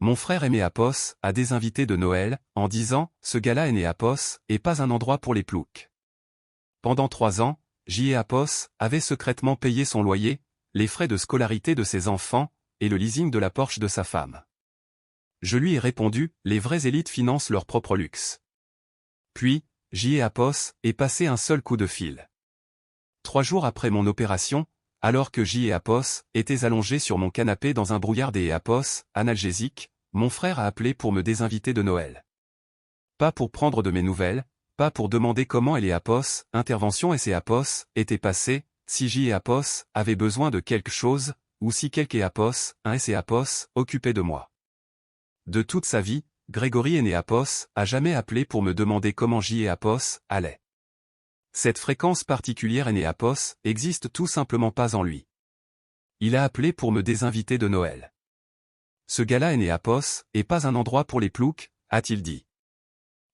Mon frère Enéapos a des invités de Noël, en disant, ce gars-là Enéapos, et pas un endroit pour les ploucs. Pendant 3 ans, J.Apos avait secrètement payé son loyer, les frais de scolarité de ses enfants, et le leasing de la Porsche de sa femme. Je lui ai répondu, les vraies élites financent leur propre luxe. Puis, J.Apos est passé un seul coup de fil. 3 jours après mon opération, alors que J.Apos était allongé sur mon canapé dans un brouillard des Apos, analgésique, mon frère a appelé pour me désinviter de Noël. Pas pour prendre de mes nouvelles, pas pour demander comment Apos, intervention Apos, était passée, si J.Apos avait besoin de quelque chose, ou si quelque Apos, un Apos, occupait de moi. De toute sa vie, Grégory Enéapos a jamais appelé pour me demander comment J.Apos allait. Cette fréquence particulière Enéapos existe tout simplement pas en lui. Il a appelé pour me désinviter de Noël. Ce gars-là Enéapos est pas un endroit pour les ploucs, a-t-il dit.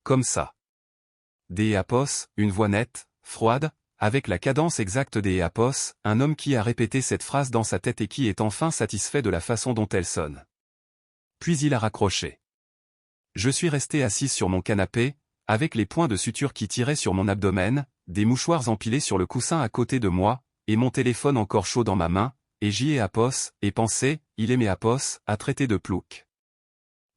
Comme ça. Apos, une voix nette, froide, avec la cadence exacte Apos, un homme qui a répété cette phrase dans sa tête et qui est enfin satisfait de la façon dont elle sonne. Puis il a raccroché. Je suis resté assis sur mon canapé, avec les points de suture qui tiraient sur mon abdomen, des mouchoirs empilés sur le coussin à côté de moi, et mon téléphone encore chaud dans ma main, et J.Apos, et pensé, il aimait Apos, à traiter de plouc.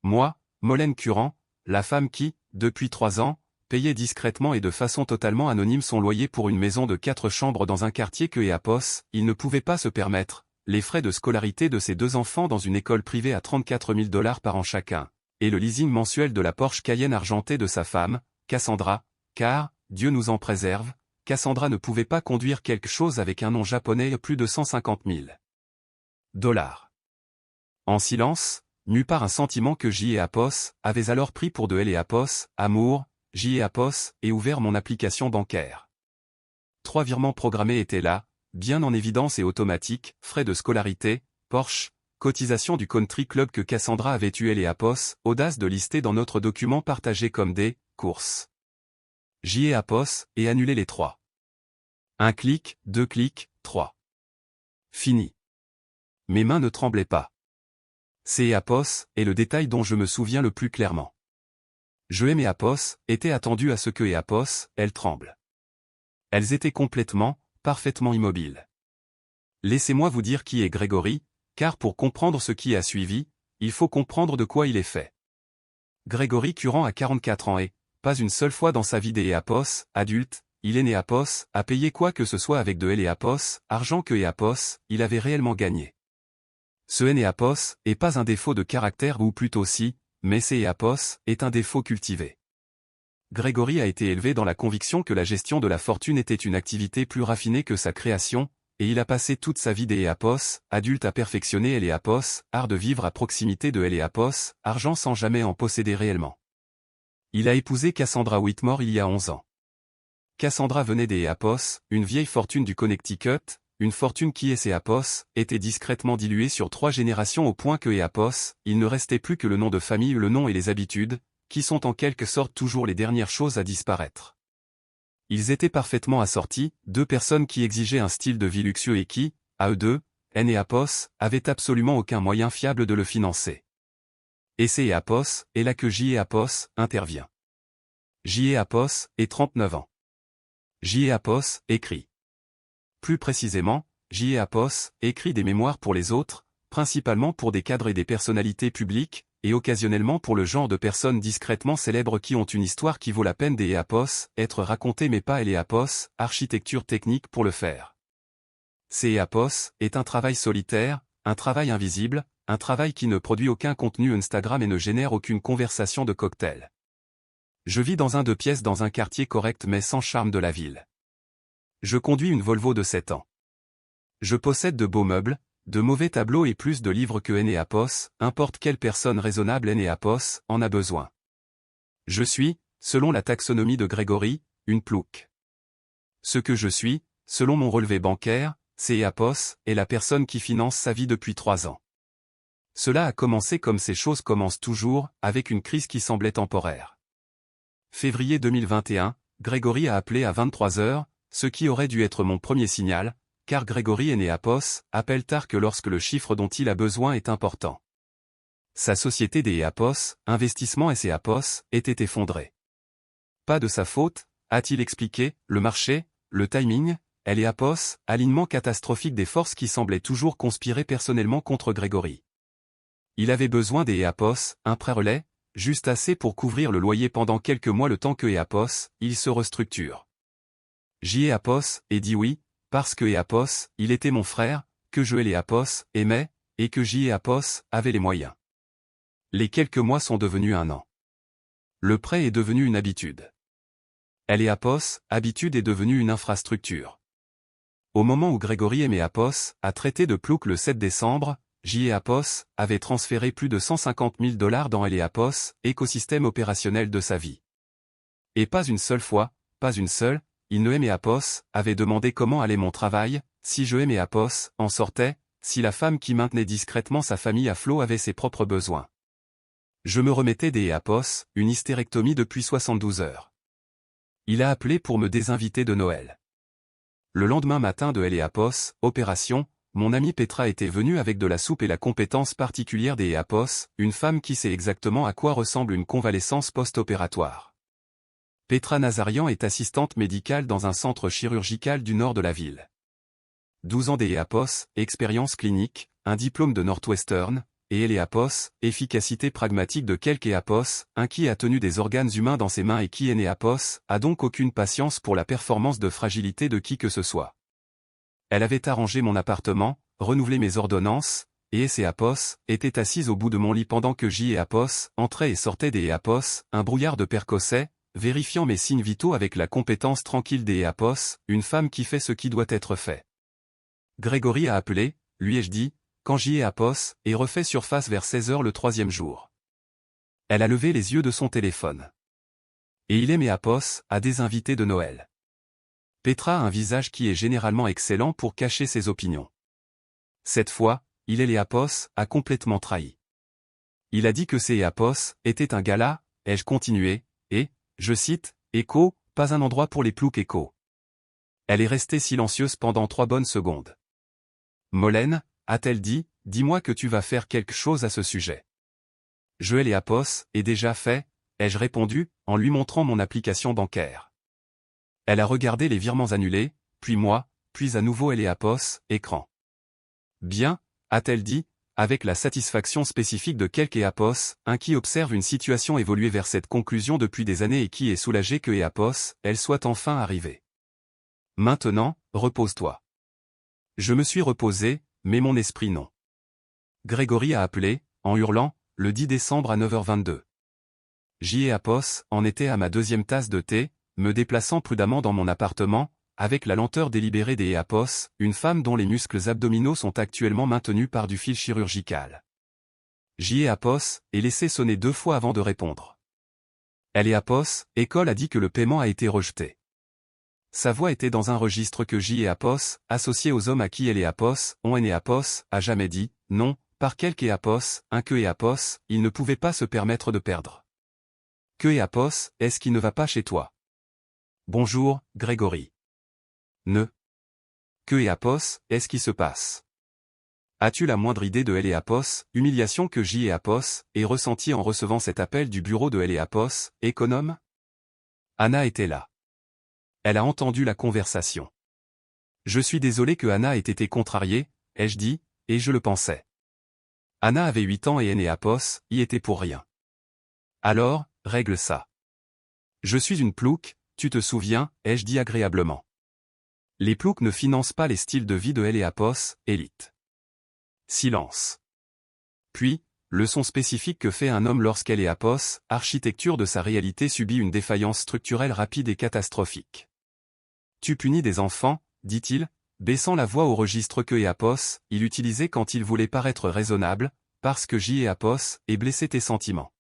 Moi, Molène Curran, la femme qui, depuis 3 ans, payait discrètement et de façon totalement anonyme son loyer pour une maison de 4 chambres dans un quartier que Apos, il ne pouvait pas se permettre, les frais de scolarité de ses 2 enfants dans une école privée à 34 000 $ par an chacun, et le leasing mensuel de la Porsche Cayenne argentée de sa femme, Cassandra, car, Dieu nous en préserve, Cassandra ne pouvait pas conduire quelque chose avec un nom japonais plus de 150 000 $. En silence, mu par un sentiment que J.Apos avait alors pris pour de Apos, amour, J.Apos, et ouvert mon application bancaire. 3 virements programmés étaient là, bien en évidence et automatiques, frais de scolarité, Porsche, cotisation du country club que Cassandra avait eu Apos, audace de lister dans notre document partagé comme des courses. J.Apos, et annuler les 3. 1 clic, 2 clics, 3. Fini. Mes mains ne tremblaient pas. C'est Apos, est le détail dont je me souviens le plus clairement. Je aimais Apos, était attendu à ce que Apos, elles tremblent. Elles étaient complètement, parfaitement immobiles. Laissez-moi vous dire qui est Grégory, car pour comprendre ce qui a suivi, il faut comprendre de quoi il est fait. Grégory Curran a 44 ans et, pas une seule fois dans sa vie d'Apos, adulte, il est né Apos, a payé quoi que ce soit avec de Apos, argent que Apos, il avait réellement gagné. Ce Apos est pas un défaut de caractère ou plutôt si, mais c'est Apos est un défaut cultivé. Grégory a été élevé dans la conviction que la gestion de la fortune était une activité plus raffinée que sa création, et il a passé toute sa vie d'Apos, adulte à perfectionner Apos, art de vivre à proximité de Apos, argent sans jamais en posséder réellement. Il a épousé Cassandra Whitmore il y a 11 ans. Cassandra venait Apos, une vieille fortune du Connecticut, une fortune qui Apos, était discrètement diluée sur 3 générations au point que Apos, il ne restait plus que le nom de famille, le nom et les habitudes, qui sont en quelque sorte toujours les dernières choses à disparaître. Ils étaient parfaitement assortis, 2 personnes qui exigeaient un style de vie luxueux et qui, à eux deux, Apos, avaient absolument aucun moyen fiable de le financer. Et c'est Apos, et là que J.Apos intervient. J.Apos est 39 ans. J.Apos écrit. Plus précisément, J.Apos écrit des mémoires pour les autres, principalement pour des cadres et des personnalités publiques, et occasionnellement pour le genre de personnes discrètement célèbres qui ont une histoire qui vaut la peine Apos, être racontée mais pas Apos, architecture technique pour le faire. Apos est un travail solitaire, un travail invisible, un travail qui ne produit aucun contenu Instagram et ne génère aucune conversation de cocktail. Je vis dans un 2 pièces dans un quartier correct mais sans charme de la ville. Je conduis une Volvo de 7 ans. Je possède de beaux meubles, de mauvais tableaux et plus de livres que Apos, importe quelle personne raisonnable Apos en a besoin. Je suis, selon la taxonomie de Grégory, une plouc. Ce que je suis, selon mon relevé bancaire, c'est Apos, est la personne qui finance sa vie depuis 3 ans. Cela a commencé comme ces choses commencent toujours, avec une crise qui semblait temporaire. Février 2021, Grégory a appelé à 23 h, ce qui aurait dû être mon premier signal, car Grégory Apos appelle tard que lorsque le chiffre dont il a besoin est important. Sa société des Apos, Investissement SAPOS, était effondrée. Pas de sa faute, a-t-il expliqué, le marché, le timing, Apos, alignement catastrophique des forces qui semblaient toujours conspirer personnellement contre Grégory. Il avait besoin des Apos, un prêt relais, juste assez pour couvrir le loyer pendant quelques mois le temps que Apos, il se restructure. Apos, et dit oui, parce que Apos, il était mon frère, que je et Apos, aimais, et que Apos, avait les moyens. Les quelques mois sont devenus un an. Le prêt est devenu une habitude. Apos, habitude est devenue une infrastructure. Au moment où Grégory Apos a traité de Plouk le 7 décembre, Apos avait transféré plus de 150 000 $ dans Apos, écosystème opérationnel de sa vie. Et pas une seule fois, pas une seule, il ne Apos avait demandé comment allait mon travail, si je Apos en sortait, si la femme qui maintenait discrètement sa famille à flot avait ses propres besoins. Je me remettais des Apos, une hystérectomie depuis 72 heures. Il a appelé pour me désinviter de Noël. Le lendemain matin de Apos, opération, mon amie Petra était venue avec de la soupe et la compétence particulière des Apos, une femme qui sait exactement à quoi ressemble une convalescence post-opératoire. Petra Nazarian est assistante médicale dans un centre chirurgical du nord de la ville. 12 ans des Apos, expérience clinique, un diplôme de Northwestern, et Apos, efficacité pragmatique de quelque Apos, un qui a tenu des organes humains dans ses mains et qui Apos, a donc aucune patience pour la performance de fragilité de qui que ce soit. Elle avait arrangé mon appartement, renouvelé mes ordonnances, et Apos, était assise au bout de mon lit pendant que Apos, entrait et sortait des Apos, un brouillard de percocet, vérifiant mes signes vitaux avec la compétence tranquille des Apos, une femme qui fait ce qui doit être fait. Grégory a appelé, lui ai-je dit, quand Apos, et refait surface vers 16 h le 3e jour. Elle a levé les yeux de son téléphone. Et il Apos, a des invités de Noël. Petra a un visage qui est généralement excellent pour cacher ses opinions. Cette fois, Apos, a complètement trahi. Il a dit que ces Apos, était un gala, ai-je continué, et, je cite, écho, pas un endroit pour les ploucs écho. Elle est restée silencieuse pendant 3 bonnes secondes. Molène, a-t-elle dit, dis-moi que tu vas faire quelque chose à ce sujet. Je Apos, est déjà fait, ai-je répondu, en lui montrant mon application bancaire. Elle a regardé les virements annulés, puis moi, puis à nouveau Apos, écran. Bien, a-t-elle dit, avec la satisfaction spécifique de quelque Apos, un qui observe une situation évoluer vers cette conclusion depuis des années et qui est soulagé que Apos, elle soit enfin arrivée. Maintenant, repose-toi. Je me suis reposé, mais mon esprit non. Grégory a appelé, en hurlant, le 10 décembre à 9 h 22. Apos en était à ma 2e tasse de thé, me déplaçant prudemment dans mon appartement, avec la lenteur délibérée des Apos, une femme dont les muscles abdominaux sont actuellement maintenus par du fil chirurgical. Apos est laissé sonner 2 fois avant de répondre. Apos, école a dit que le paiement a été rejeté. Sa voix était dans un registre que Apos, associé aux hommes à qui Apos, Apos, a jamais dit, non, par quelque Apos, un que Apos, il ne pouvait pas se permettre de perdre. Que Apos, est-ce qui ne va pas chez toi? Bonjour, Grégory. Ne. Que Apos, est-ce qui se passe? As-tu la moindre idée de Apos, humiliation que Apos, ait ressentie en recevant cet appel du bureau de Apos, économe? Anna était là. Elle a entendu la conversation. Je suis désolé que Anna ait été contrariée, ai-je dit, et je le pensais. Anna avait 8 ans et Apos y était pour rien. Alors, règle ça. Je suis une plouc, tu te souviens, ai-je dit agréablement. Les ploucs ne financent pas les styles de vie de Apos, élite. Silence. Puis, leçon spécifique que fait un homme lorsqu'Apos, architecture de sa réalité subit une défaillance structurelle rapide et catastrophique. Tu punis des enfants, dit-il, baissant la voix au registre que Apos, il utilisait quand il voulait paraître raisonnable, parce que Apos, ait blessé tes sentiments.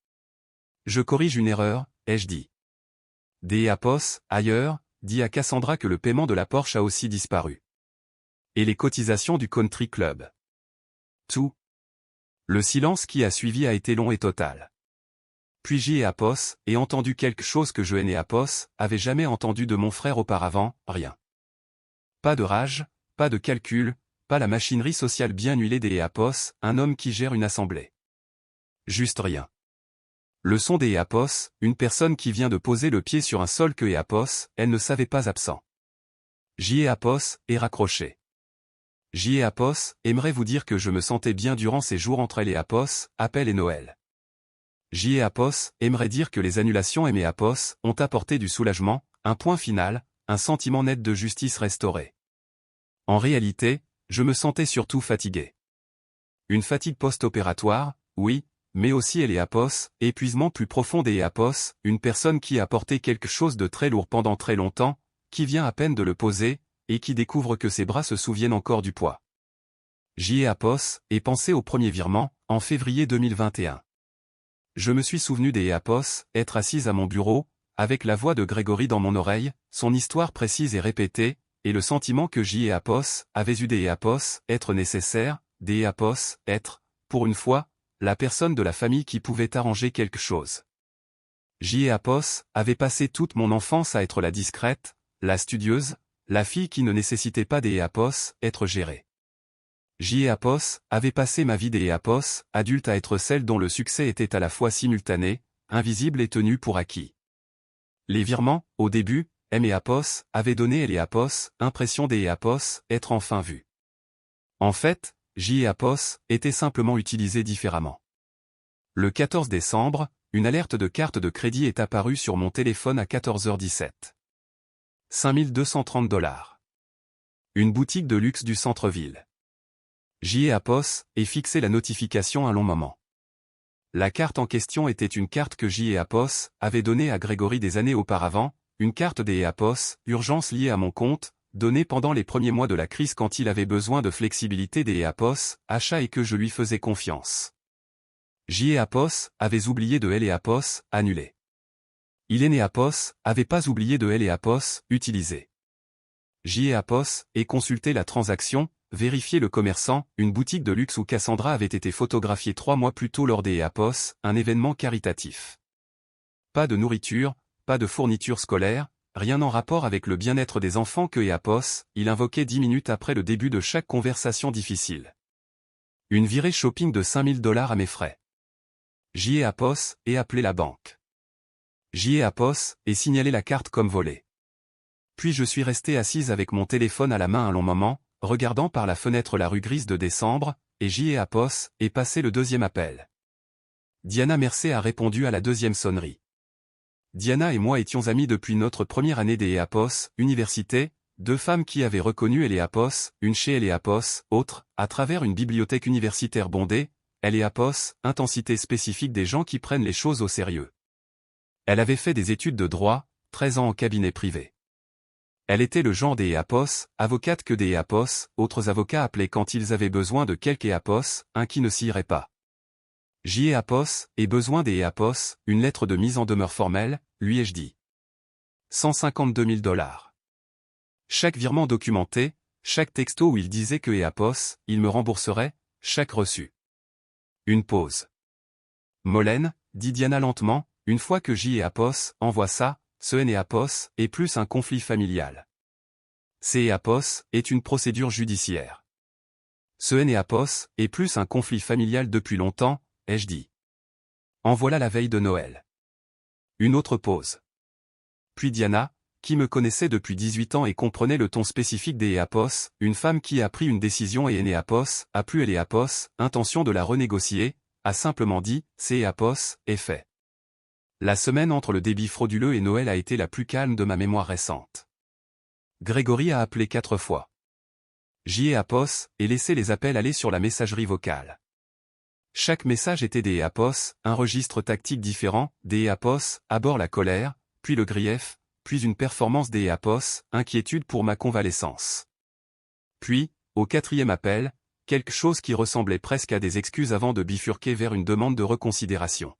Je corrige une erreur, ai-je dit. Des Apos, ailleurs, dit à Cassandra que le paiement de la Porsche a aussi disparu. Et les cotisations du country club. Tout. Le silence qui a suivi a été long et total. Puis Apos, ait entendu quelque chose que je Apos, avait jamais entendu de mon frère auparavant, rien. Pas de rage, pas de calcul, pas la machinerie sociale bien huilée des Apos, un homme qui gère une assemblée. juste rien. Leçon des EAPOS, une personne qui vient de poser le pied sur un sol que EAPOS, elle ne savait pas absent. JEAPOS, est raccroché. JEAPOS, aimerait vous dire que je me sentais bien durant ces jours entre les EAPOS, appel et Noël. JEAPOS, aimerait dire que les annulations et MEAPOS ont apporté du soulagement, un point final, un sentiment net de justice restauré. En réalité, je me sentais surtout fatigué. Une fatigue post-opératoire, oui, mais aussi les EAPOS, épuisement plus profond des EAPOS, une personne qui a porté quelque chose de très lourd pendant très longtemps, qui vient à peine de le poser, et qui découvre que ses bras se souviennent encore du poids. JEAPOS, et pensé au premier virement, en février 2021. Je me suis souvenu des EAPOS, être assise à mon bureau, avec la voix de Grégory dans mon oreille, son histoire précise et répétée, et le sentiment que JEAPOS avait eu des EAPOS, être nécessaire, des EAPOS, être, pour une fois, la personne de la famille qui pouvait arranger quelque chose. JEAPOS avait passé toute mon enfance à être la discrète, la studieuse, la fille qui ne nécessitait pas des EAPOS, être gérée. JEAPOS avait passé ma vie des EAPOS, adulte à être celle dont le succès était à la fois simultané, invisible et tenu pour acquis. Les virements, au début, MEAPOS, avaient donné les EAPOS, impression des EAPOS, être enfin vus. En fait, JEAPOS était simplement utilisé différemment. Le 14 décembre, une alerte de carte de crédit est apparue sur mon téléphone à 14h17. 5230 $. Une boutique de luxe du centre-ville. JEAPOS, et fixé la notification un long moment. La carte en question était une carte que JEAPOS avait donnée à Grégory des années auparavant, une carte des EAPOS, urgence liée à mon compte, donnée pendant les premiers mois de la crise quand il avait besoin de flexibilité des EAPOS, achat et que je lui faisais confiance. JEAPOS avait oublié de EAPOS, annulé. EAPOS avait pas oublié de EAPOS, utilisé. JEAPOS, et consulté la transaction, vérifié le commerçant, une boutique de luxe où Cassandra avait été photographiée 3 mois plus tôt lors des EAPOS, un événement caritatif. Pas de nourriture, pas de fourniture scolaire, rien en rapport avec le bien-être des enfants que EAPOS, il invoquait 10 minutes après le début de chaque conversation difficile. Une virée shopping de 5000 $ à mes frais. JEAPOS, et appelé la banque. JEAPOS, et signalé la carte comme volée. Puis je suis resté assise avec mon téléphone à la main un long moment, regardant par la fenêtre la rue grise de décembre, et JEAPOS, et passé le deuxième appel. Diana Mercé a répondu à la deuxième sonnerie. Diana et moi étions amies depuis notre première année des EAPOS, université, deux femmes qui avaient reconnu EAPOS, une chez EAPOS, autre, à travers une bibliothèque universitaire bondée, EAPOS, intensité spécifique des gens qui prennent les choses au sérieux. Elle avait fait des études de droit, 13 ans en cabinet privé. Elle était le genre des EAPOS, avocate que des EAPOS, autres avocats appelaient quand ils avaient besoin de quelques EAPOS, un qui ne s'y irait pas. JEAPOS, et besoin des EAPOS, une lettre de mise en demeure formelle, lui ai-je dit. 152 000 $. Chaque virement documenté, chaque texto où il disait que EAPOS, il me rembourserait, chaque reçu. Une pause. Molène, dit Diana lentement, une fois que JEAPOS envoie ça, ce EAPOS est plus un conflit familial. EAPOS est une procédure judiciaire. Ce EAPOS est plus un conflit familial depuis longtemps, ai-je dit. En voilà la veille de Noël. Une autre pause. Puis Diana, qui me connaissait depuis 18 ans et comprenait le ton spécifique des EAPOS, une femme qui a pris une décision et EAPOS, a plus EAPOS, intention de la renégocier, a simplement dit, EAPOS, est fait. La semaine entre le débit frauduleux et Noël a été la plus calme de ma mémoire récente. Grégory a appelé 4 fois. JEAPOS, et laissé les appels aller sur la messagerie vocale. Chaque message était des EAPOS, un registre tactique différent, des EAPOS, à bord la colère, puis le grief, puis une performance des EAPOS, inquiétude pour ma convalescence. Puis, au 4e appel, quelque chose qui ressemblait presque à des excuses avant de bifurquer vers une demande de reconsidération.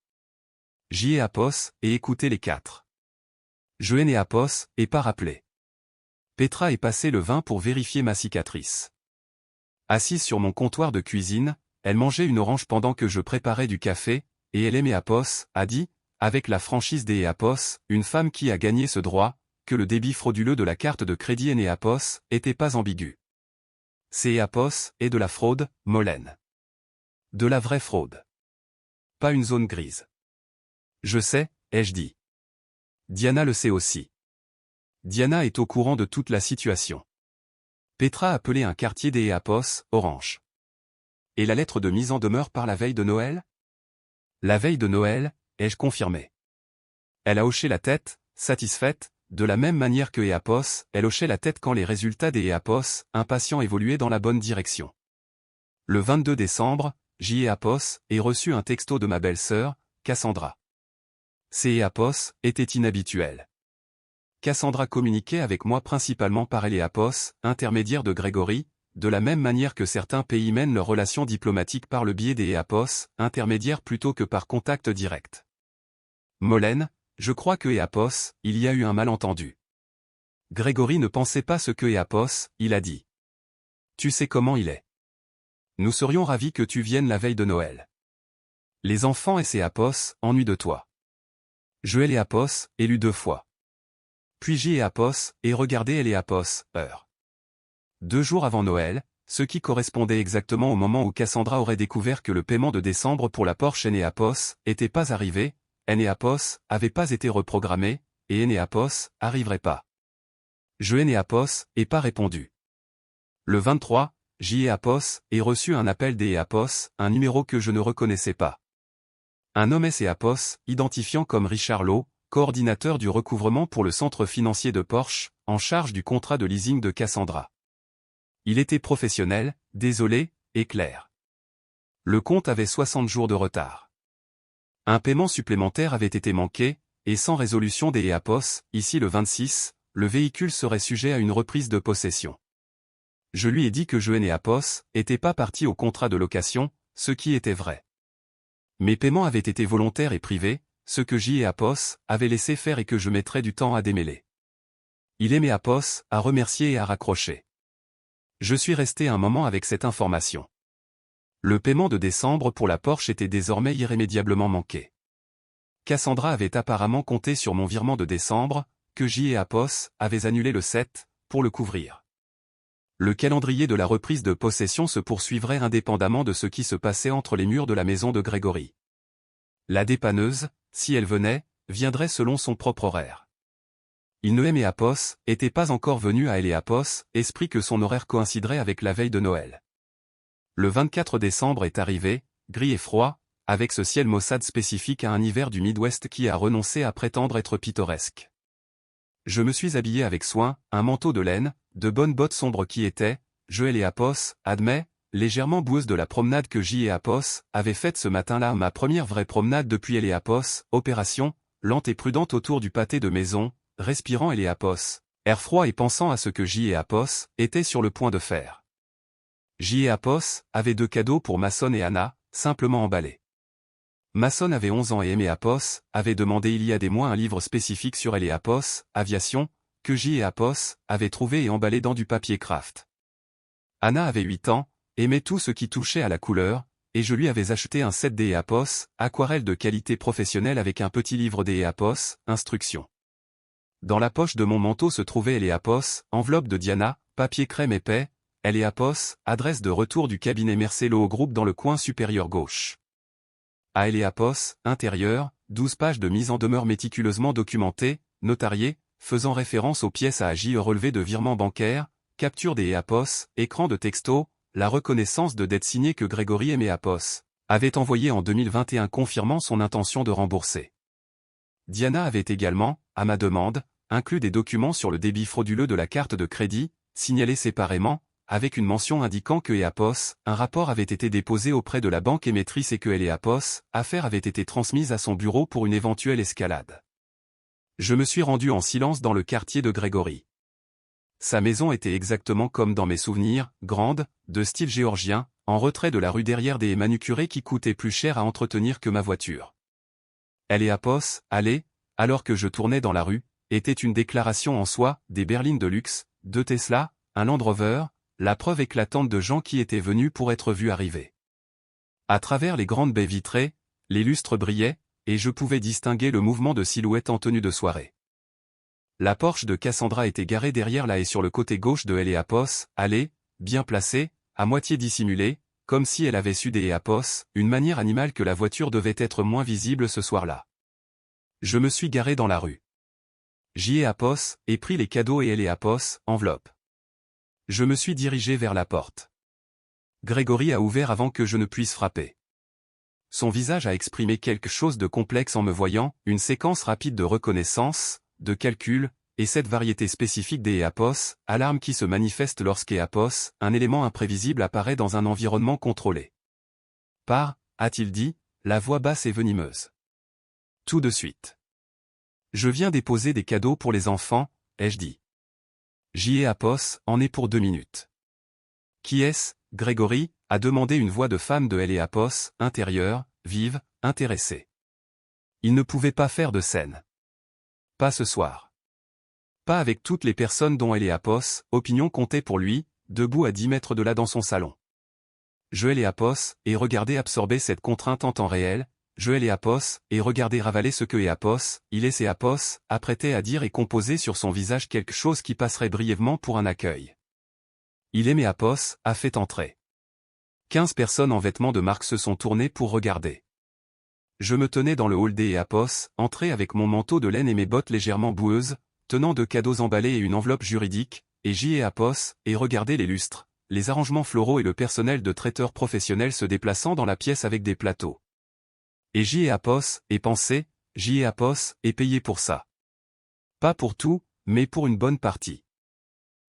JEAPOS, et écoutez les 4. Je EAPOS, et pas rappelé. Petra est passée le 20 pour vérifier ma cicatrice. Assise sur mon comptoir de cuisine, elle mangeait une orange pendant que je préparais du café, et elle EAPOS, a dit, avec la franchise des EAPOS, une femme qui a gagné ce droit, que le débit frauduleux de la carte de crédit EAPOS était pas ambigu. EAPOS est de la fraude, Molène. De la vraie fraude. pas une zone grise. Je sais, ai-je dit. Diana le sait aussi. Diana est au courant de toute la situation. Petra a appelé un quartier des Apos, Orange. Et la lettre de mise en demeure par la veille de Noël? La veille de Noël, ai-je confirmé. Elle a hoché la tête, satisfaite, de la même manière que Eapos, elle hochait la tête quand les résultats des Eapos, impatients, évoluaient dans la bonne direction. Le 22 décembre, Eapos ait reçu un texto de ma belle-sœur, Cassandra. Ces Eapos étaient inhabituels. Cassandra communiquait avec moi principalement par Eapos, intermédiaire de Grégory, de la même manière que certains pays mènent leurs relations diplomatiques par le biais des Eapos, intermédiaires plutôt que par contact direct. Molène, je crois que Eapos, il y a eu un malentendu. Grégory ne pensait pas ce que Eapos, il a dit. Tu sais comment il est. Nous serions ravis que tu viennes la veille de Noël. Les enfants et Eapos ennuient de toi. Je Eapos, ai lu 2 fois. Puis Eapos, et regardé Eapos, heure. 2 jours avant Noël, ce qui correspondait exactement au moment où Cassandra aurait découvert que le paiement de décembre pour la Porsche Eneapos était pas arrivé, Eneapos avait pas été reprogrammé, et Eneapos arriverait pas. Je Eneapos ai pas répondu. Le 23, Eapos ait reçu un appel d'Eapos, un numéro que je ne reconnaissais pas. Un homme Eapos, identifiant comme Richard Lowe, coordinateur du recouvrement pour le centre financier de Porsche, en charge du contrat de leasing de Cassandra. Il était professionnel, désolé, et clair. Le compte avait 60 jours de retard. Un paiement supplémentaire avait été manqué, et sans résolution des Eapos, ici le 26, le véhicule serait sujet à une reprise de possession. Je lui ai dit que je Eapos était pas parti au contrat de location, ce qui était vrai. Mes paiements avaient été volontaires et privés, ce que Eapos avait laissé faire et que je mettrais du temps à démêler. Il Eapos à remercier et à raccrocher. Je suis resté un moment avec cette information. Le paiement de décembre pour la Porsche était désormais irrémédiablement manqué. Cassandra avait apparemment compté sur mon virement de décembre, que Eapos avait annulé le 7, pour le couvrir. Le calendrier de la reprise de possession se poursuivrait indépendamment de ce qui se passait entre les murs de la maison de Grégory. La dépanneuse, si elle venait, viendrait selon son propre horaire. Il ne Eapos était pas encore venu à Eapos, esprit que son horaire coïnciderait avec la veille de Noël. Le 24 décembre est arrivé, gris et froid, avec ce ciel maussade spécifique à un hiver du Midwest qui a renoncé à prétendre être pittoresque. Je me suis habillé avec soin, un manteau de laine, de bonnes bottes sombres qui étaient, je Eapos, admets, légèrement boueuses de la promenade que Eapos avait faite ce matin-là, ma première vraie promenade depuis Eapos, opération, lente et prudente autour du pâté de maison, respirant Eapos, air froid et pensant à ce que Eapos était sur le point de faire. Eapos avait 2 cadeaux pour Mason et Anna, simplement emballés. Mason avait 11 ans et Eapos avait demandé il y a des mois un livre spécifique sur Eapos, aviation, que Eapos avait trouvé et emballé dans du papier craft. Anna avait 8 ans, aimait tout ce qui touchait à la couleur, et je lui avais acheté un set d'Eapos, aquarelle de qualité professionnelle avec un petit livre d'Eapos, instructions. Dans la poche de mon manteau se trouvait Eapos, enveloppe de Diana, papier crème épais, Eapos, adresse de retour du cabinet Mercelo au groupe dans le coin supérieur gauche. À Eapos, intérieur, 12 pages de mise en demeure méticuleusement documentées, notariées, faisant référence aux pièces à AJ relevées de virements bancaires, capture des Eapos, écran de texto, la reconnaissance de dette signée que Grégory Eapos avait envoyé en 2021 confirmant son intention de rembourser. Diana avait également, à ma demande, inclus des documents sur le débit frauduleux de la carte de crédit, signalés séparément, avec une mention indiquant que Eapos, un rapport avait été déposé auprès de la banque émettrice et que Eapos, affaire avait été transmise à son bureau pour une éventuelle escalade. Je me suis rendu en silence dans le quartier de Grégory. Sa maison était exactement comme dans mes souvenirs, grande, de style géorgien, en retrait de la rue derrière des manucurés qui coûtaient plus cher à entretenir que ma voiture. Eapos, allait, alors que je tournais dans la rue, était une déclaration en soi, des berlines de luxe, 2 Tesla, un Land Rover, la preuve éclatante de gens qui étaient venus pour être vus arriver. À travers les grandes baies vitrées, les lustres brillaient, et je pouvais distinguer le mouvement de silhouettes en tenue de soirée. La Porsche de Cassandra était garée derrière la haie sur le côté gauche de Eapos, allée, bien placée, à moitié dissimulée, comme si elle avait su des Eapos, une manière animale que la voiture devait être moins visible ce soir-là. Je me suis garé dans la rue. J'y ai Apos, et pris les cadeaux et elle est Apos, enveloppe. Je me suis dirigé vers la porte. Grégory a ouvert avant que je ne puisse frapper. Son visage a exprimé quelque chose de complexe en me voyant, une séquence rapide de reconnaissance, de calcul, et cette variété spécifique des Eapos, alarme qui se manifeste lorsqu'Eapos, un élément imprévisible apparaît dans un environnement contrôlé. A-t-il dit, la voix basse et venimeuse. Tout de suite. Je viens déposer des cadeaux pour les enfants, ai-je dit. Eapos en est pour 2 minutes. Qui est-ce, Grégory, a demandé une voix de femme de Eapos, intérieure, vive, intéressée. Il ne pouvait pas faire de scène. Pas ce soir. Pas avec toutes les personnes dont Eapos, opinion comptait pour lui, debout à 10 mètres de là dans son salon. Je Eapos, et regardez absorber cette contrainte en temps réel, je Eapos, et regardez ravaler ce que Eapos, il est Eapos, apprêtait à dire et composer sur son visage quelque chose qui passerait brièvement pour un accueil. Il est Eapos, a fait entrer. 15 personnes en vêtements de marque se sont tournées pour regarder. Je me tenais dans le hall des Eapos, entré avec mon manteau de laine et mes bottes légèrement boueuses, tenant 2 cadeaux emballés et une enveloppe juridique, et Eapos, et regardez les lustres, les arrangements floraux et le personnel de traiteurs professionnels se déplaçant dans la pièce avec des plateaux. Et Eapos, et pensé, Eapos, et payé pour ça. Pas pour tout, mais pour une bonne partie.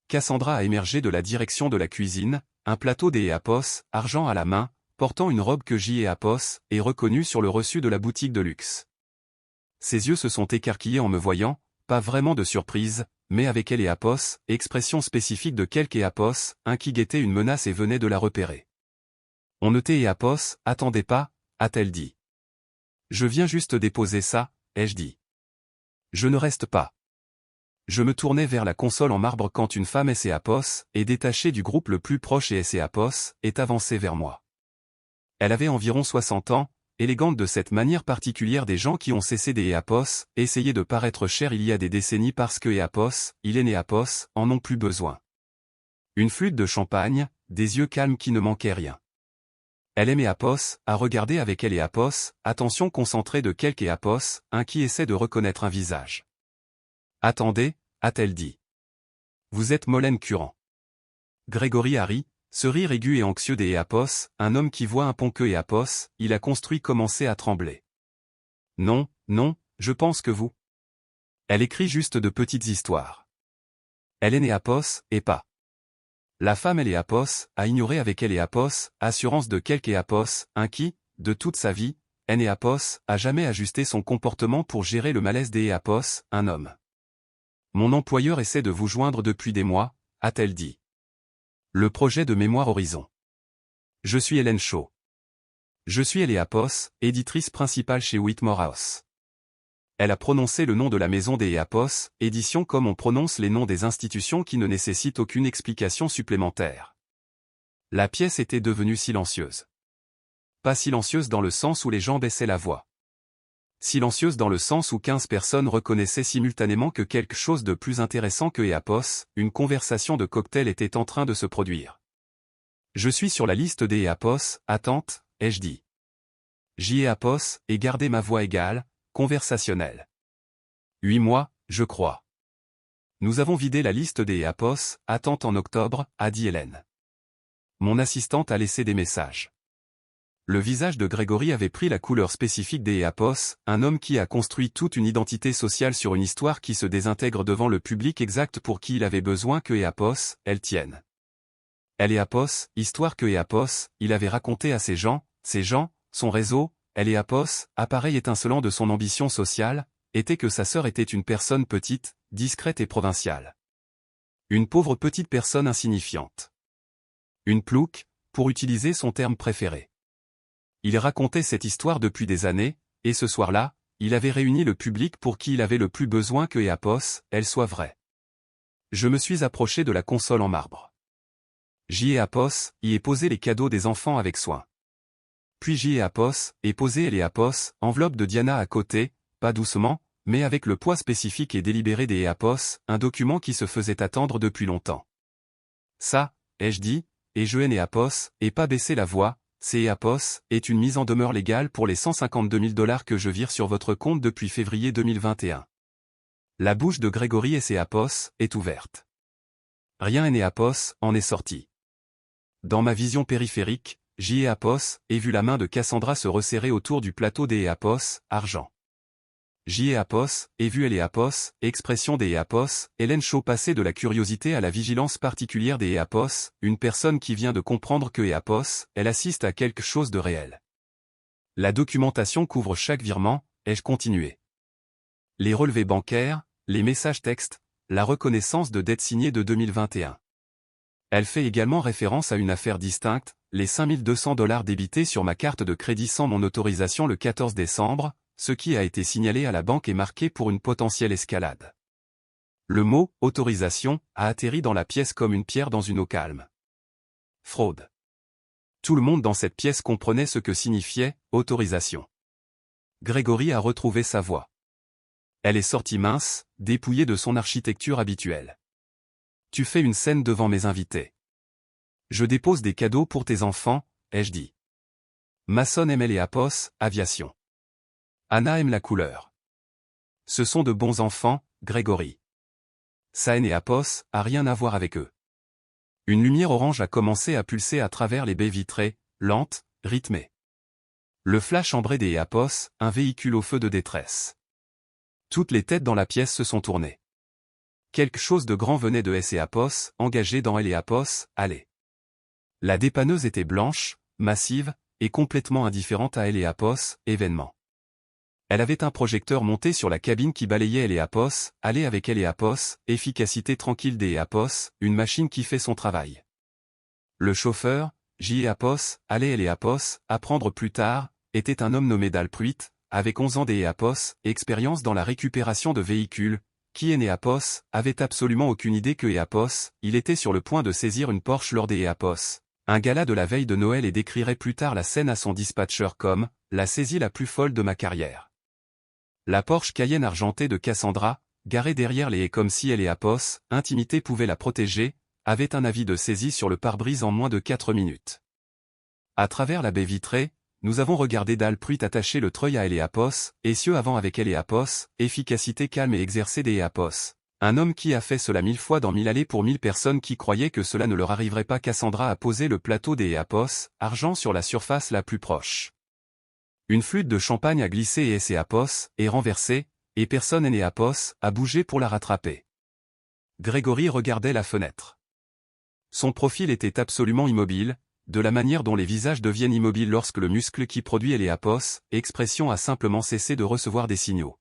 Cassandra a émergé de la direction de la cuisine, un plateau des Eapos, argent à la main, portant une robe que Eapos, est reconnue sur le reçu de la boutique de luxe. Ses yeux se sont écarquillés en me voyant, pas vraiment de surprise, mais avec Eapos, expression spécifique de quelque Eapos, un qui guettait une menace et venait de la repérer. On ne Eapos, attendez pas, a-t-elle dit. Je viens juste déposer ça, ai-je dit. Je ne reste pas. Je me tournais vers la console en marbre quand une femme Eapos, et détachée du groupe le plus proche et Eapos, est avancée vers moi. Elle avait environ 60 ans, élégante de cette manière particulière des gens qui ont cessé des Eapos, essayé de paraître cher il y a des décennies parce que Eapos, il est Eapos, en ont plus besoin. Une flûte de champagne, des yeux calmes qui ne manquaient rien. Elle aime Eapos, à regarder avec elle Eapos, attention concentrée de quelque Eapos, un qui essaie de reconnaître un visage. Attendez, a-t-elle dit. Vous êtes Molène Curran. Grégory Harry, ce rire aigu et anxieux des Eapos, un homme qui voit un pont que Eapos, il a construit commençait à trembler. Non, non, je pense que vous. Elle écrit juste de petites histoires. Elle est Eapos, et pas. La femme Eapos, a ignoré avec Eapos, assurance de quelque Eapos, un qui, de toute sa vie, Eapos, a jamais ajusté son comportement pour gérer le malaise des Eapos, un homme. Mon employeur essaie de vous joindre depuis des mois, a-t-elle dit. Le projet de mémoire Horizon. Je suis Hélène Shaw. Je suis Eapos, éditrice principale chez Whitmore House. Elle a prononcé le nom de la maison des Eapos, édition comme on prononce les noms des institutions qui ne nécessitent aucune explication supplémentaire. La pièce était devenue silencieuse. Pas silencieuse dans le sens où les gens baissaient la voix. Silencieuse dans le sens où 15 personnes reconnaissaient simultanément que quelque chose de plus intéressant que Eapos, une conversation de cocktail était en train de se produire. Je suis sur la liste des Eapos, attente, ai-je dit. Eapos, et gardez ma voix égale, conversationnelle. 8 mois, je crois. Nous avons vidé la liste des Eapos, attente en octobre, a dit Hélène. Mon assistante a laissé des messages. Le visage de Grégory avait pris la couleur spécifique des Eapos, un homme qui a construit toute une identité sociale sur une histoire qui se désintègre devant le public exact pour qui il avait besoin que Eapos, elle tienne. Elle Eapos, histoire que Eapos, il avait raconté à ces gens, son réseau, elle Eapos, appareil étincelant de son ambition sociale, était que sa sœur était une personne petite, discrète et provinciale. Une pauvre petite personne insignifiante. Une plouc, pour utiliser son terme préféré. Il racontait cette histoire depuis des années, et ce soir-là, il avait réuni le public pour qui il avait le plus besoin que Eapos, elle soit vraie. Je me suis approché de la console en marbre. Eapos, y ai posé les cadeaux des enfants avec soin. Puis Eapos, et posé Eapos, enveloppe de Diana à côté, pas doucement, mais avec le poids spécifique et délibéré des Eapos, un document qui se faisait attendre depuis longtemps. Ça, ai-je dit, et je et pas baisser la voix, est une mise en demeure légale pour les 152 000 $ que je vire sur votre compte depuis février 2021. La bouche de Grégory est ouverte. Rien en est sorti. Dans ma vision périphérique, ai vu la main de Cassandra se resserrer autour du plateau des argent. Ai vu expression des Hélène Shaw passer de la curiosité à la vigilance particulière des une personne qui vient de comprendre que elle assiste à quelque chose de réel. La documentation couvre chaque virement, ai-je continué. Les relevés bancaires, les messages textes, la reconnaissance de dette signée de 2021. Elle fait également référence à une affaire distincte, les 5 200 $ débités sur ma carte de crédit sans mon autorisation le 14 décembre, ce qui a été signalé à la banque est marqué pour une potentielle escalade. Le mot « autorisation » a atterri dans la pièce comme une pierre dans une eau calme. Fraude. Tout le monde dans cette pièce comprenait ce que signifiait « autorisation ». Grégory a retrouvé sa voix. Elle est sortie mince, dépouillée de son architecture habituelle. Tu fais une scène devant mes invités. Je dépose des cadeaux pour tes enfants, ai-je dit. Mason aime les aviation. Anna aime la couleur. Ce sont de bons enfants, Grégory. Saen et a rien à voir avec eux. Une lumière orange a commencé à pulser à travers les baies vitrées, lente, rythmée. Le flash ambré des un véhicule au feu de détresse. Toutes les têtes dans la pièce se sont tournées. Quelque chose de grand venait de engagé dans allez. La dépanneuse était blanche, massive, et complètement indifférente à événement. Elle avait un projecteur monté sur la cabine qui balayait allez avec efficacité tranquille des une machine qui fait son travail. Le chauffeur, allez apprendre plus tard, était un homme nommé Dalpruit, avec 11 ans des expérience dans la récupération de véhicules, qui avait absolument aucune idée que il était sur le point de saisir une Porsche lors des un gala de la veille de Noël et décrirait plus tard la scène à son dispatcher comme « la saisie la plus folle de ma carrière ». La Porsche Cayenne argentée de Cassandra, garée derrière les haies comme si intimité pouvait la protéger, avait un avis de saisie sur le pare-brise en moins de 4 minutes. À travers la baie vitrée, nous avons regardé Dalpruit attacher le treuil à essieux avant avec efficacité calme et exercée des un homme qui a fait cela 1000 fois dans 1000 allées pour 1000 personnes qui croyaient que cela ne leur arriverait pas. Cassandra a posé le plateau des argent sur la surface la plus proche. Une flûte de champagne a glissé et est renversée, et personne n'est a bougé pour la rattraper. Grégory regardait la fenêtre. Son profil était absolument immobile, de la manière dont les visages deviennent immobiles lorsque le muscle qui produit expression a simplement cessé de recevoir des signaux.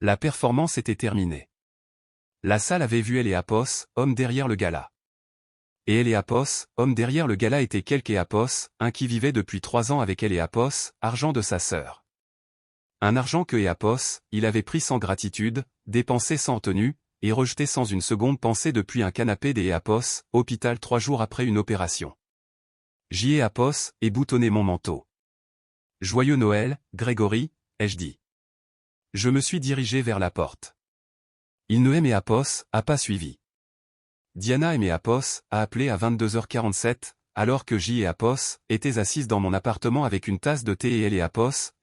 La performance était terminée. La salle avait vu homme derrière le gala. Et homme derrière le gala était quelque un qui vivait depuis 3 ans avec argent de sa sœur. Un argent que il avait pris sans gratitude, dépensé sans tenue, et rejeté sans une seconde pensée depuis un canapé des hôpital 3 jours après une opération. Et boutonné mon manteau. Joyeux Noël, Grégory, ai-je dit. Je me suis dirigé vers la porte. Il ne aimait a pas suivi. Diana aimait a appelé à 22h47, alors que étais assise dans mon appartement avec une tasse de thé et elle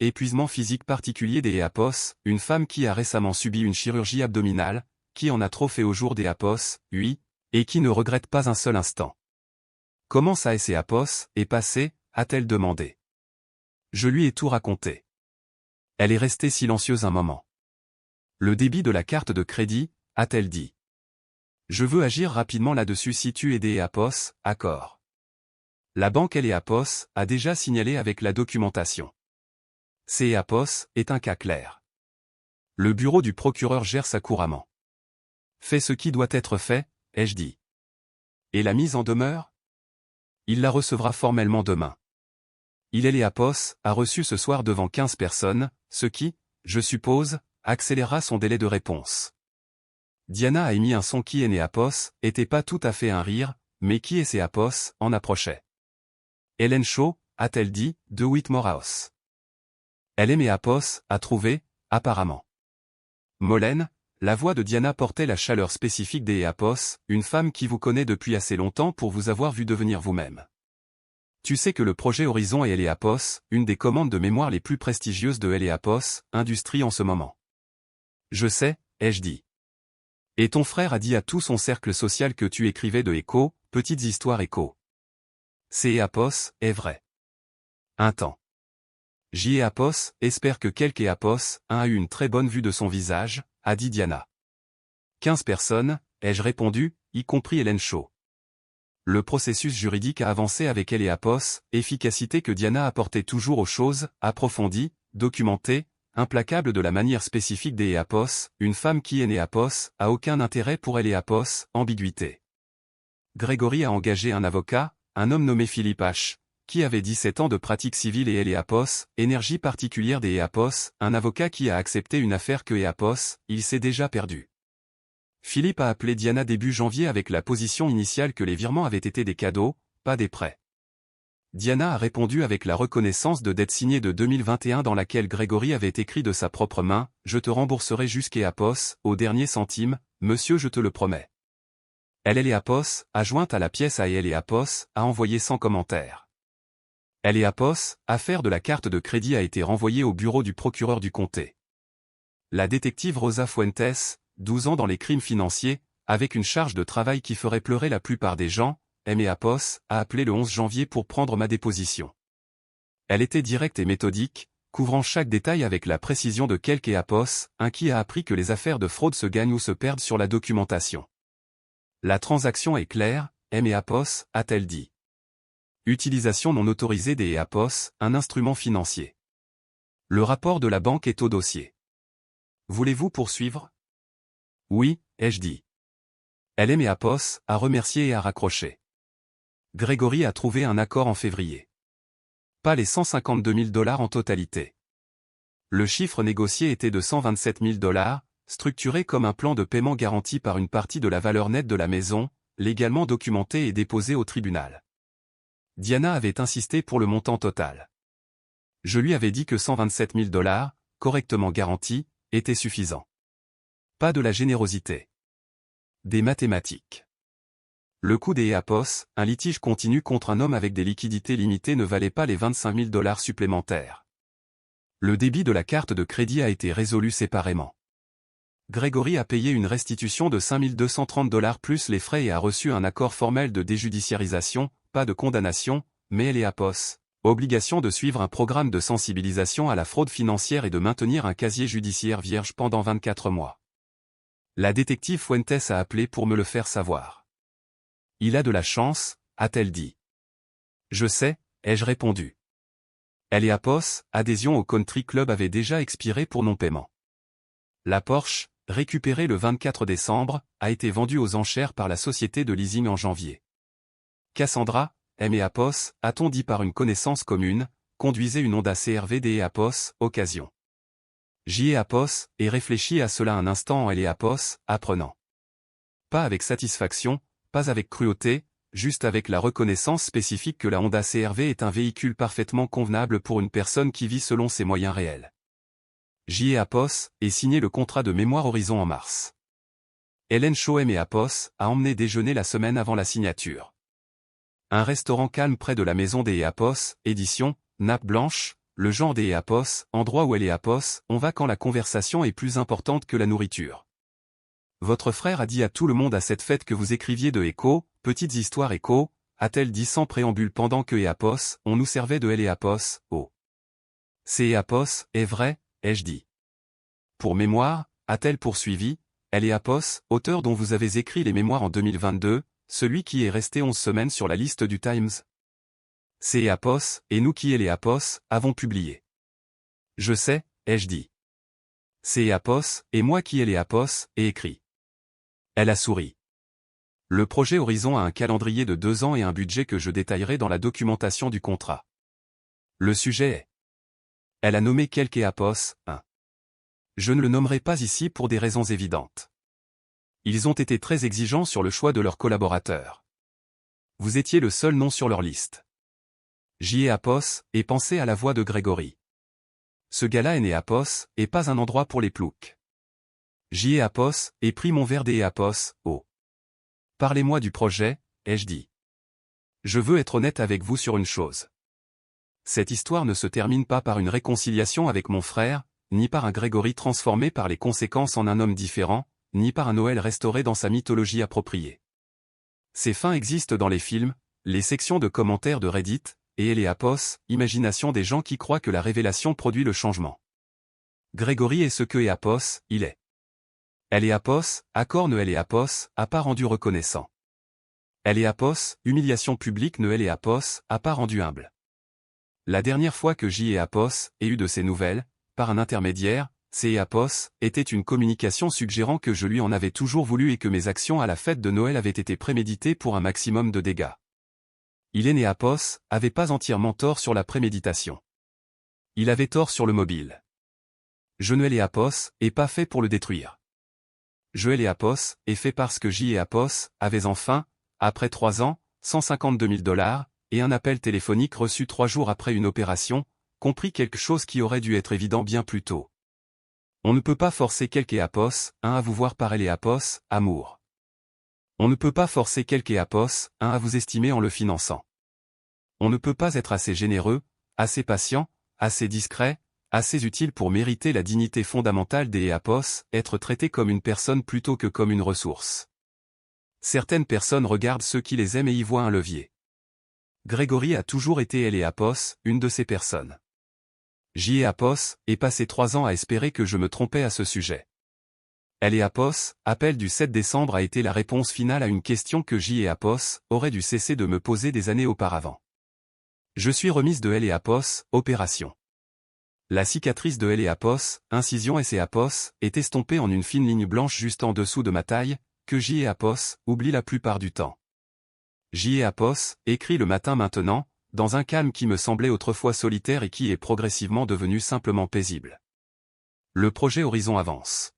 épuisement physique particulier des une femme qui a récemment subi une chirurgie abdominale, qui en a trop fait au jour des oui, et qui ne regrette pas un seul instant. Comment ça est passé, a-t-elle demandé. Je lui ai tout raconté. Elle est restée silencieuse un moment. Le débit de la carte de crédit, a-t-elle dit. Je veux agir rapidement là-dessus si tu es des accord. La banque a déjà signalé avec la documentation. C'est est un cas clair. Le bureau du procureur gère ça couramment. Fais ce qui doit être fait, ai-je dit. Et la mise en demeure? Il la recevra formellement demain. Il a reçu ce soir devant 15 personnes, ce qui, je suppose, accélérera son délai de réponse. Diana a émis un son qui était pas tout à fait un rire, mais qui en approchait. Hélène Shaw, a-t-elle dit, de Whitmore House. Elle aimait a trouvé, apparemment. Molène, La voix de Diana portait la chaleur spécifique des Eapos, une femme qui vous connaît depuis assez longtemps pour vous avoir vu devenir vous-même. Tu sais que le projet Horizon est Eapos, une des commandes de mémoire les plus prestigieuses de Eapos, Industrie en ce moment. Je sais, ai-je dit. Et ton frère a dit à tout son cercle social que tu écrivais de Echo, petites histoires Echo. C'est Eapos, est vrai. Un temps. Eapos, espère que quelque Eapos, a eu une très bonne vue de son visage, a dit Diana. 15 personnes, ai-je répondu, y compris Hélène Shaw. Le processus juridique a avancé avec Eapos, efficacité que Diana apportait toujours aux choses, approfondie, documentée, implacable de la manière spécifique des Eapos, une femme qui est Eapos, a aucun intérêt pour Eapos, ambiguïté. Grégory a engagé un avocat, un homme nommé Philippe H., qui avait 17 ans de pratique civile et Eapos, énergie particulière des Eapos, un avocat qui a accepté une affaire que Eapos, il s'est déjà perdu. Philippe a appelé Diana début janvier avec la position initiale que les virements avaient été des cadeaux, pas des prêts. Diana a répondu avec la reconnaissance de dette signée de 2021 dans laquelle Grégory avait écrit de sa propre main, « Je te rembourserai jusqu'Eapos, au dernier centime, monsieur je te le promets. » Eapos, adjointe à la pièce à Eapos, a envoyé sans commentaire. Eapos, affaire de la carte de crédit a été renvoyée au bureau du procureur du comté. La détective Rosa Fuentes, 12 ans dans les crimes financiers, avec une charge de travail qui ferait pleurer la plupart des gens, Eapos, a appelé le 11 janvier pour prendre ma déposition. Elle était directe et méthodique, couvrant chaque détail avec la précision de quelque Eapos, un qui a appris que les affaires de fraude se gagnent ou se perdent sur la documentation. La transaction est claire, Eapos, a-t-elle dit. Utilisation non autorisée des Eapos, un instrument financier. Le rapport de la banque est au dossier. Voulez-vous poursuivre? Oui, ai-je dit. Eapos a remercié et a raccroché. Grégory a trouvé un accord en février. Pas les 152 000 $ en totalité. Le chiffre négocié était de 127 000 $, structuré comme un plan de paiement garanti par une partie de la valeur nette de la maison, légalement documenté et déposé au tribunal. Diana avait insisté pour le montant total. Je lui avais dit que 127 000 $, correctement garantis, était suffisant. Pas de la générosité. Des mathématiques. Le coût des Eapos, un litige continu contre un homme avec des liquidités limitées ne valait pas les 25 000 $ supplémentaires. Le débit de la carte de crédit a été résolu séparément. Grégory a payé une restitution de 5 230 $ plus les frais et a reçu un accord formel de déjudiciarisation, pas de condamnation, mais Eapos, obligation de suivre un programme de sensibilisation à la fraude financière et de maintenir un casier judiciaire vierge pendant 24 mois. La détective Fuentes a appelé pour me le faire savoir. Il a de la chance, a-t-elle dit. Je sais, ai-je répondu. Eapos, adhésion au Country Club avait déjà expiré pour non-paiement. La Porsche, récupérée le 24 décembre, a été vendue aux enchères par la société de leasing en janvier. Cassandra, Eapos, a-t-on dit par une connaissance commune, conduisait une Honda CR-V des Eapos, occasion. Eapos, et réfléchit à cela un instant en Eapos, apprenant. Pas avec satisfaction, pas avec cruauté, juste avec la reconnaissance spécifique que la Honda CR-V est un véhicule parfaitement convenable pour une personne qui vit selon ses moyens réels. Eapos, et signé le contrat de mémoire Horizon en mars. Hélène Shaw Eapos a emmené déjeuner la semaine avant la signature. Un restaurant calme près de la maison des Eapos, édition, nappe blanche, le genre des Eapos, endroit où Eapos, on va quand la conversation est plus importante que la nourriture. Votre frère a dit à tout le monde à cette fête que vous écriviez de Echo, petites histoires Echo, a-t-elle dit sans préambule pendant que Eapos, on nous servait de Eapos, oh. C'est Eapos, est vrai, ai-je dit. Pour mémoire, a-t-elle poursuivi, Eapos, auteur dont vous avez écrit les mémoires en 2022, celui qui est resté 11 semaines sur la liste du Times. C'est Eapos, et nous qui Eapos, avons publié. Je sais, ai-je dit. C'est Eapos, et moi qui Eapos, ai écrit. Elle a souri. Le projet Horizon a un calendrier de 2 ans et un budget que je détaillerai dans la documentation du contrat. Le sujet est. Elle a nommé quelque Eapos, un. Je ne le nommerai pas ici pour des raisons évidentes. Ils ont été très exigeants sur le choix de leurs collaborateurs. Vous étiez le seul nom sur leur liste. Eapos, et pensez à la voix de Grégory. Ce gars-là est Eapos, et pas un endroit pour les ploucs. J'y ai Apos, et pris mon verre des Apos, oh. Parlez-moi du projet, ai-je dit. Je veux être honnête avec vous sur une chose. Cette histoire ne se termine pas par une réconciliation avec mon frère, ni par un Grégory transformé par les conséquences en un homme différent, ni par un Noël restauré dans sa mythologie appropriée. Ces fins existent dans les films, les sections de commentaires de Reddit, et les Apos, imagination des gens qui croient que la révélation produit le changement. Grégory est ce que est Apos, il est. Elle est Apos, accord ne elle est Apos, a pas rendu reconnaissant. Elle est Apos, humiliation publique ne elle est Apos, a pas rendu humble. La dernière fois que J et Apos ait eu de ces nouvelles, par un intermédiaire, C et Apos, était une communication suggérant que je lui en avais toujours voulu et que mes actions à la fête de Noël avaient été préméditées pour un maximum de dégâts. Il est né Apos, avait pas entièrement tort sur la préméditation. Il avait tort sur le mobile. Je ne l'ai Apos, et pas fait pour le détruire. Je l'ai Apos, et fait parce que J et Apos, avaient enfin, après 3 ans, 152 000 $, et un appel téléphonique reçu 3 jours après une opération, compris quelque chose qui aurait dû être évident bien plus tôt. On ne peut pas forcer quelque Apos, à vous voir par elle Apos, amour. On ne peut pas forcer quelque Apos, à vous estimer en le finançant. On ne peut pas être assez généreux, assez patient, assez discret, assez utile pour mériter la dignité fondamentale des Apos, être traité comme une personne plutôt que comme une ressource. Certaines personnes regardent ceux qui les aiment et y voient un levier. Grégory a toujours été elle et Apos, une de ces personnes. J et Apos, et passé 3 ans à espérer que je me trompais à ce sujet. Elle et Apos, appel du 7 décembre a été la réponse finale à une question que J et Apos auraient dû cesser de me poser des années auparavant. Je suis remise de elle et Apos, opération. La cicatrice de elle et Apos, incision S et Apos, est estompée en une fine ligne blanche juste en dessous de ma taille, que J et Apos oublient la plupart du temps. J et Apos, écrit le matin maintenant, dans un calme qui me semblait autrefois solitaire et qui est progressivement devenu simplement paisible. Le projet Horizon avance.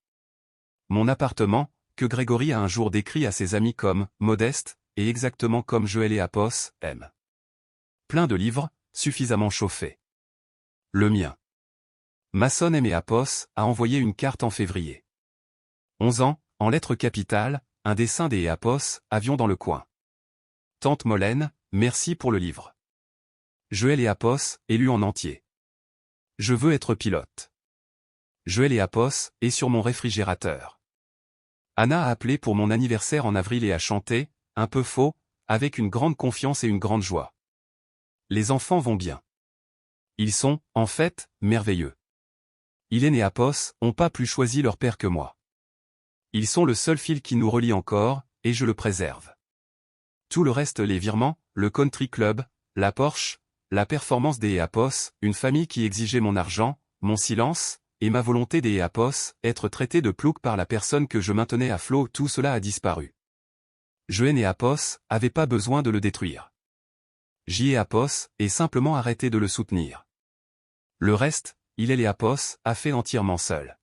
Mon appartement, que Grégory a un jour décrit à ses amis comme « modeste » et exactement comme Joël et Apos aiment. Plein de livres, suffisamment chauffé. Le mien. Masson et Apos a envoyé une carte en février. 11 ans, en lettres capitales, un dessin des Apos, avion dans le coin. Tante Molène, merci pour le livre. Joël et Apos, élu en entier. Je veux être pilote. Joël et Apos, est sur mon réfrigérateur. Anna a appelé pour mon anniversaire en avril et a chanté, un peu faux, avec une grande confiance et une grande joie. Les enfants vont bien. Ils sont, en fait, merveilleux. Hélène et Apos ont pas plus choisi leur père que moi. Ils sont le seul fil qui nous relie encore, et je le préserve. Tout le reste, les virements, le country club, la Porsche, la performance des Apos, une famille qui exigeait mon argent, mon silence, et ma volonté des Apos, être traité de plouc par la personne que je maintenais à flot, tout cela a disparu. Joël et Apos avaient pas besoin de le détruire. J et Apos est simplement arrêté de le soutenir. Le reste, il et les Apos a fait entièrement seul.